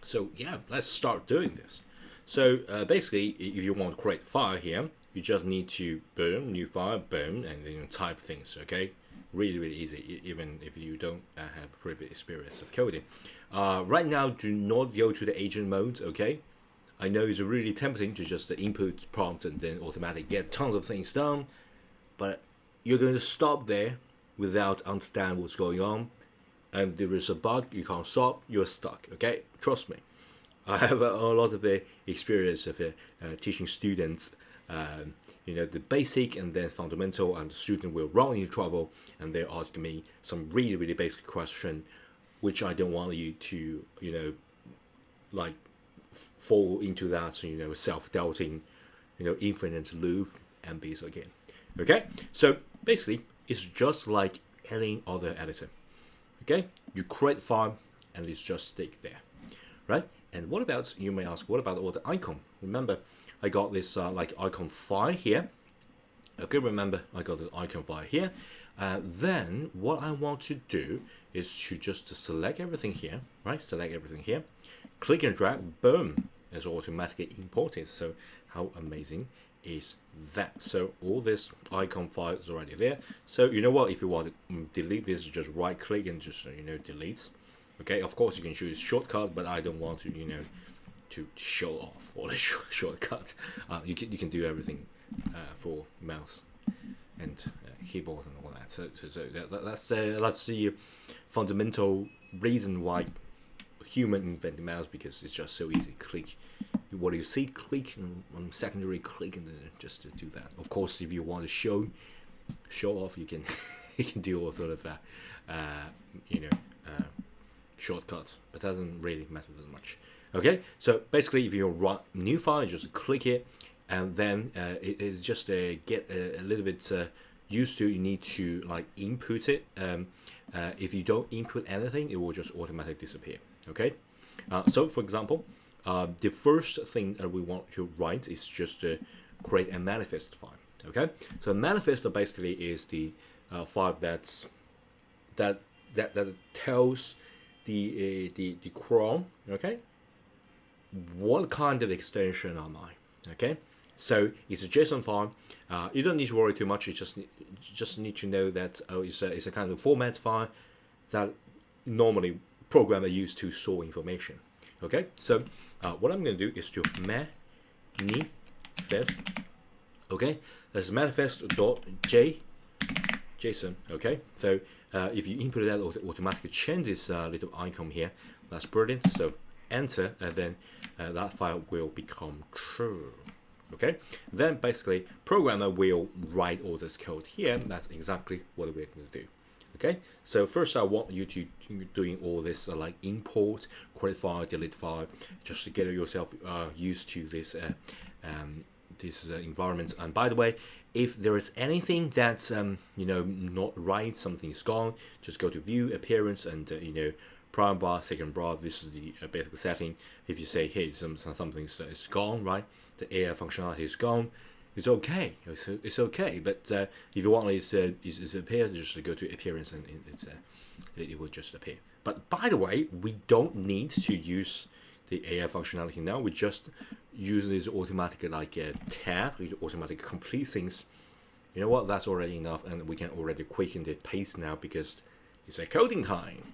So yeah, let's start doing this. So basically, if you want to create a file here, you just need to boom, new file, boom, and then type things, okay? Really easy, even if you don't have previous experience of coding. Right now, do not go to the agent mode, okay? I know it's really tempting to just input prompt and then automatically get tons of things done, but you're going to stop there without understanding what's going on, and there is a bug you can't solve, you're stuck, okay? Trust me. I have a lot of the experience of teaching students, the basic and then fundamental, and the student will run into trouble, and they're asking me some really basic question, which I don't want you to, fall into that, self-doubting, infinite loop and be so again. Okay, so basically, it's just like any other editor. Okay, you create a file and it's just stick there, right? And what about, you may ask, what about all the icon? Remember, I got this icon file here. Okay, remember, I got this icon file here. Then what I want to do is to just select everything here, right? Select everything here, click and drag, boom, it's automatically imported. So how amazing is that? So all this icon file is already there. So you know what, if you want to delete this, just right click and just delete. Okay, of course you can choose shortcut, but I don't want to to show off all the shortcuts. You can do everything for mouse and keyboard and all that. So that's the fundamental reason why human invented mouse, because it's just so easy. Click what you see, click, and secondary click, and then just to do that. Of course, if you want to show off, you can you can do all sort of shortcuts, but that doesn't really matter that much. Okay, so basically, if you run new file, you just click it, and then it's just get a little bit used to. You need to input it. If you don't input anything, it will just automatically disappear. Okay, so for example, the first thing that we want to write is just create a manifest file. Okay, so manifest basically is the file that tells the Chrome, okay, what kind of extension am I? Okay, so it's a JSON file. You don't need to worry too much. You just need to know that it's a kind of format file that normally programmers use to store information. Okay, so what I'm going to do is to manifest. Okay, that's manifest.json. Okay, so if you input that, it automatically changes this little icon here. That's brilliant. So enter, and then that file will become true. Okay, then basically programmer will write all this code here. That's exactly what we're going to do. Okay, so first I want you to doing all this import, create file, delete file, just to get yourself used to this environment. And by the way, if there is anything that's not right, something is gone, just go to view, appearance, and prime bar, second bar. This is the basic setting. If you say, hey, something is gone, right? The AI functionality is gone. It's okay. It's okay. But if you want it to appear, just go to appearance and it will just appear. But by the way, we don't need to use the AI functionality now. We just use this automatic tab. We automatically complete things. You know what? That's already enough, and we can already quicken the pace now because it's a coding time.